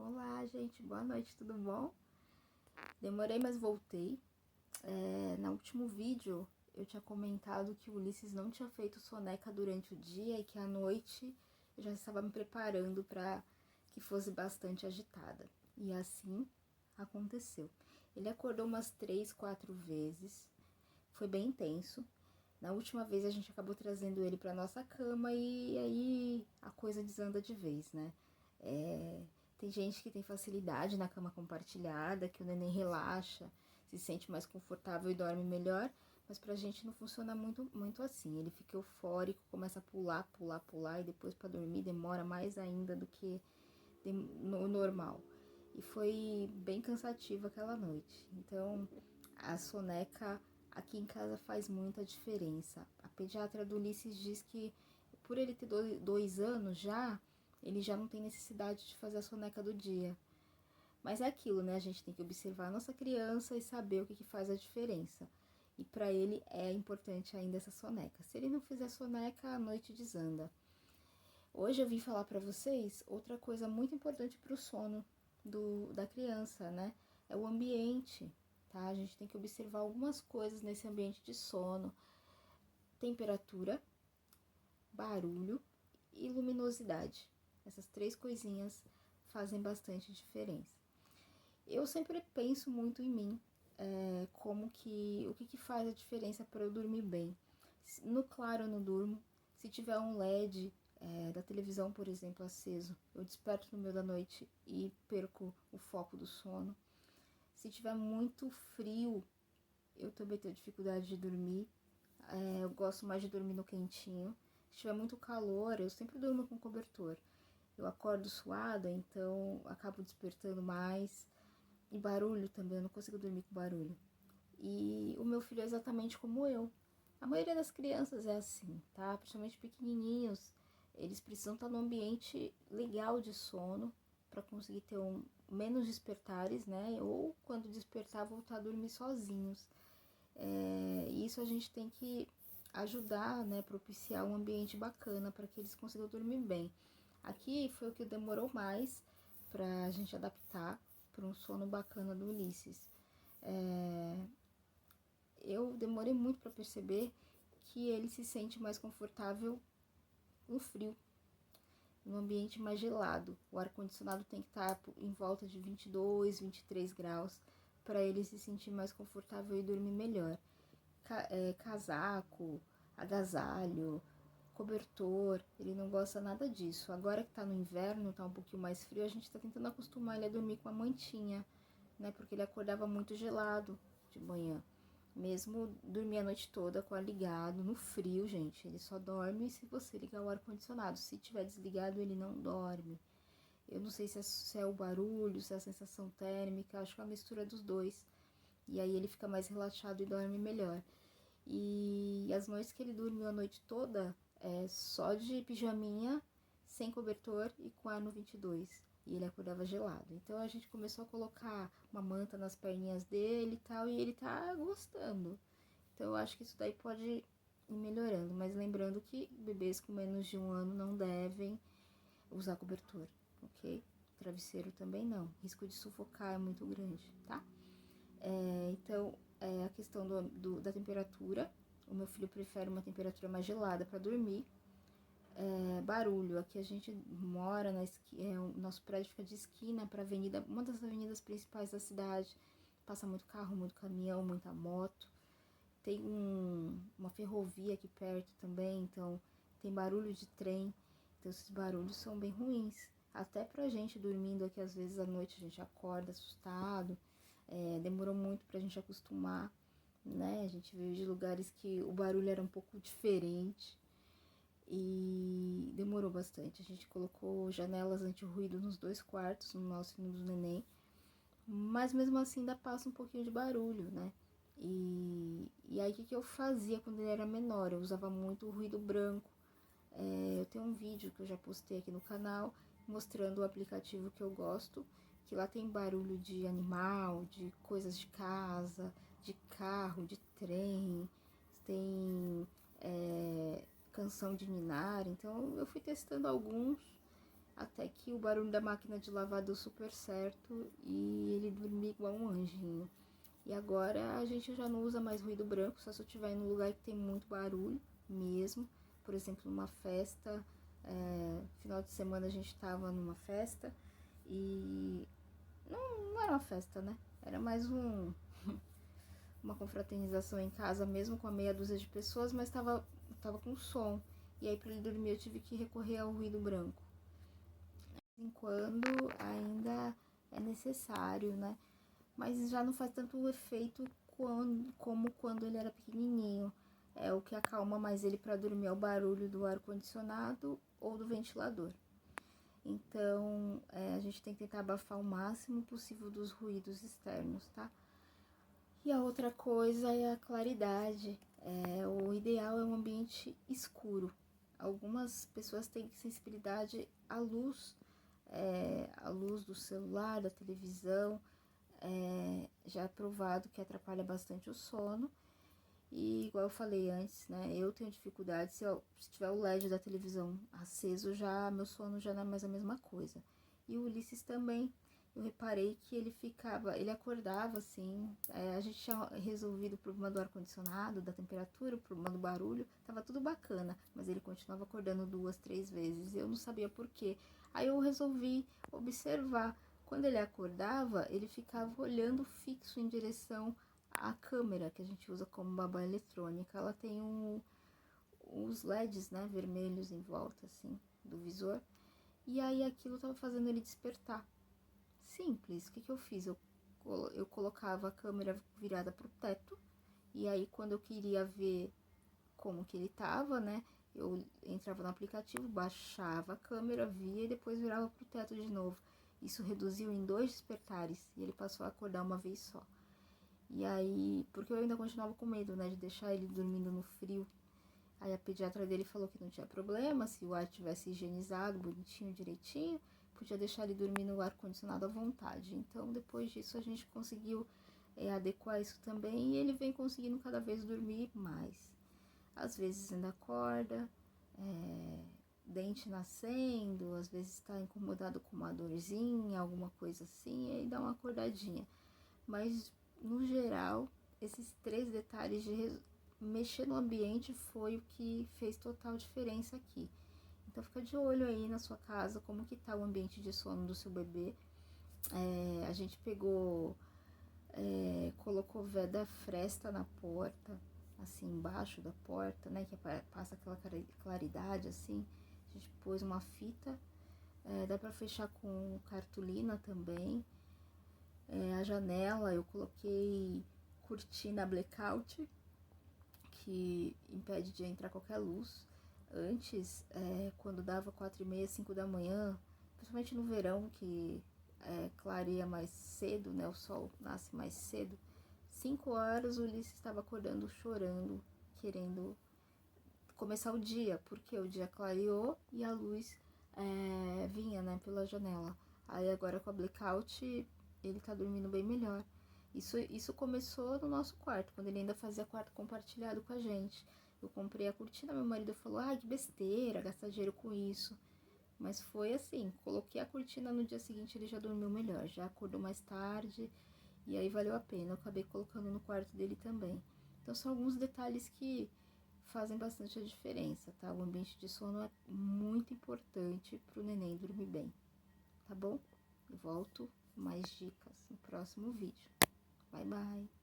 Olá, gente, boa noite, tudo bom? Demorei, mas voltei. No último vídeo eu tinha comentado que o Ulisses não tinha feito soneca durante o dia e que à noite eu já estava me preparando para que fosse bastante agitada. E assim aconteceu. Ele acordou umas 3, 4 vezes, foi bem intenso. Na última vez a gente acabou trazendo ele para nossa cama e aí a coisa desanda de vez, né? Tem gente que tem facilidade na cama compartilhada, que o neném relaxa, se sente mais confortável e dorme melhor, mas pra gente não funciona muito assim. Ele fica eufórico, começa a pular, pular, pular e depois para dormir demora mais ainda do que no normal. E foi bem cansativo aquela noite. Então, a soneca aqui em casa faz muita diferença. A pediatra do Ulisses diz que por ele ter 2 anos já, ele já não tem necessidade de fazer a soneca do dia. Mas é aquilo, né? A gente tem que observar a nossa criança e saber o que faz a diferença. E para ele é importante ainda essa soneca. Se ele não fizer soneca, a noite desanda. Hoje eu vim falar para vocês outra coisa muito importante para o sono da criança, né? É o ambiente, tá? A gente tem que observar algumas coisas nesse ambiente de sono. Temperatura, barulho e luminosidade. Essas 3 coisinhas fazem bastante diferença. Eu sempre penso muito em mim, o que faz a diferença para eu dormir bem. No claro eu não durmo. Se tiver um LED da televisão, por exemplo, aceso, eu desperto no meio da noite e perco o foco do sono. Se tiver muito frio, eu também tenho dificuldade de dormir. Eu gosto mais de dormir no quentinho. Se tiver muito calor, eu sempre durmo com cobertor. Eu acordo suada, então acabo despertando mais. E barulho também, eu não consigo dormir com barulho. E o meu filho é exatamente como eu. A maioria das crianças é assim, tá? Principalmente pequenininhos. Eles precisam estar num ambiente legal de sono para conseguir ter menos despertares, né? Ou quando despertar, voltar a dormir sozinhos. E isso a gente tem que ajudar, né? Propiciar um ambiente bacana para que eles consigam dormir bem. Aqui foi o que demorou mais para a gente adaptar para um sono bacana do Ulisses. Eu demorei muito para perceber que ele se sente mais confortável no frio, no ambiente mais gelado. O ar-condicionado tem que estar em volta de 22, 23 graus para ele se sentir mais confortável e dormir melhor. Casaco, agasalho, cobertor, ele não gosta nada disso. Agora que tá no inverno, tá um pouquinho mais frio, a gente tá tentando acostumar ele a dormir com a mantinha, né? Porque ele acordava muito gelado de manhã. Mesmo dormir a noite toda com o ar ligado, no frio, gente, ele só dorme se você ligar o ar-condicionado. Se tiver desligado, ele não dorme. Eu não sei se é o barulho, se é a sensação térmica, acho que é a mistura dos dois. E aí ele fica mais relaxado e dorme melhor. E as noites que ele dormiu a noite toda, só de pijaminha, sem cobertor e com ar no 22. E ele acordava gelado. Então a gente começou a colocar uma manta nas perninhas dele e tal, e ele tá gostando. Então eu acho que isso daí pode ir melhorando. Mas lembrando que bebês com menos de 1 ano não devem usar cobertor, ok? Travesseiro também não. O risco de sufocar é muito grande, tá? Então, a questão da temperatura. O meu filho prefere uma temperatura mais gelada para dormir. Barulho. Aqui a gente mora o nosso prédio fica de esquina para avenida, uma das avenidas principais da cidade. Passa muito carro, muito caminhão, muita moto. Tem uma ferrovia aqui perto também, então tem barulho de trem. Então esses barulhos são bem ruins. Até pra gente dormindo aqui, às vezes à noite a gente acorda assustado. Demorou muito pra gente acostumar, né? A gente veio de lugares que o barulho era um pouco diferente e demorou bastante. A gente colocou janelas anti-ruído nos 2 quartos, no nosso e no do neném, mas mesmo assim ainda passa um pouquinho de barulho, né? E aí o que eu fazia quando ele era menor? Eu usava muito o ruído branco. Eu tenho um vídeo que eu já postei aqui no canal mostrando o aplicativo que eu gosto, que lá tem barulho de animal, de coisas de casa, de carro, de trem, tem canção de ninar. Então eu fui testando alguns até que o barulho da máquina de lavar deu super certo e ele dormia igual um anjinho. E agora a gente já não usa mais ruído branco, só se eu estiver em um lugar que tem muito barulho mesmo. Por exemplo, numa festa, final de semana a gente estava numa festa e não era uma festa, né? Era mais uma confraternização em casa mesmo, com a meia dúzia de pessoas, mas tava com som. E aí, para ele dormir, eu tive que recorrer ao ruído branco. De vez em quando ainda é necessário, né? Mas já não faz tanto efeito como quando ele era pequenininho. É o que acalma mais ele para dormir é o barulho do ar-condicionado ou do ventilador. Então, a gente tem que tentar abafar o máximo possível dos ruídos externos, tá? E a outra coisa é a claridade. O ideal é um ambiente escuro. Algumas pessoas têm sensibilidade à luz, a luz do celular, da televisão. Já é provado que atrapalha bastante o sono. E igual eu falei antes, né? Eu tenho dificuldade, se tiver o LED da televisão aceso, já meu sono já não é mais a mesma coisa. E o Ulisses também, eu reparei que ele acordava assim, a gente tinha resolvido o problema do ar-condicionado, da temperatura, o problema do barulho, tava tudo bacana, mas ele continuava acordando 2, 3 vezes, eu não sabia por quê. Aí eu resolvi observar, quando ele acordava, ele ficava olhando fixo em direção à câmera que a gente usa como babá eletrônica. Ela tem uns LEDs, né, vermelhos em volta, assim, do visor. E aí aquilo tava fazendo ele despertar. Simples, o que eu fiz? Eu colocava a câmera virada pro teto, e aí quando eu queria ver como que ele tava, né, eu entrava no aplicativo, baixava a câmera, via e depois virava pro teto de novo. Isso reduziu em 2 despertares, e ele passou a acordar uma vez só. E aí, porque eu ainda continuava com medo, né, de deixar ele dormindo no frio. Aí a pediatra dele falou que não tinha problema, se o ar tivesse higienizado, bonitinho, direitinho, podia deixar ele dormir no ar-condicionado à vontade. Então, depois disso, a gente conseguiu adequar isso também e ele vem conseguindo cada vez dormir mais. Às vezes ainda acorda, dente nascendo, às vezes está incomodado com uma dorzinha, alguma coisa assim, e aí dá uma acordadinha. Mas, no geral, esses 3 detalhes de mexer no ambiente foi o que fez total diferença aqui. Então fica de olho aí na sua casa, como que tá o ambiente de sono do seu bebê. A gente pegou, colocou veda fresta na porta, assim, embaixo da porta, né, que passa aquela claridade, assim. A gente pôs uma fita, dá pra fechar com cartolina também. A janela eu coloquei cortina blackout, que impede de entrar qualquer luz. Antes, quando dava 4h30, 5 da manhã, principalmente no verão, que clareia mais cedo, né? O sol nasce mais cedo. 5 horas o Ulisses estava acordando chorando, querendo começar o dia, porque o dia clareou e a luz vinha, né, pela janela. Aí agora com a blackout ele tá dormindo bem melhor. Isso começou no nosso quarto, quando ele ainda fazia quarto compartilhado com a gente. Eu comprei a cortina, meu marido falou, ai, que besteira, gastar dinheiro com isso. Mas foi assim, coloquei a cortina, no dia seguinte ele já dormiu melhor, já acordou mais tarde, e aí valeu a pena. Eu acabei colocando no quarto dele também. Então são alguns detalhes que fazem bastante a diferença, tá? O ambiente de sono é muito importante pro neném dormir bem, tá bom? Eu volto com mais dicas no próximo vídeo. Bye, bye!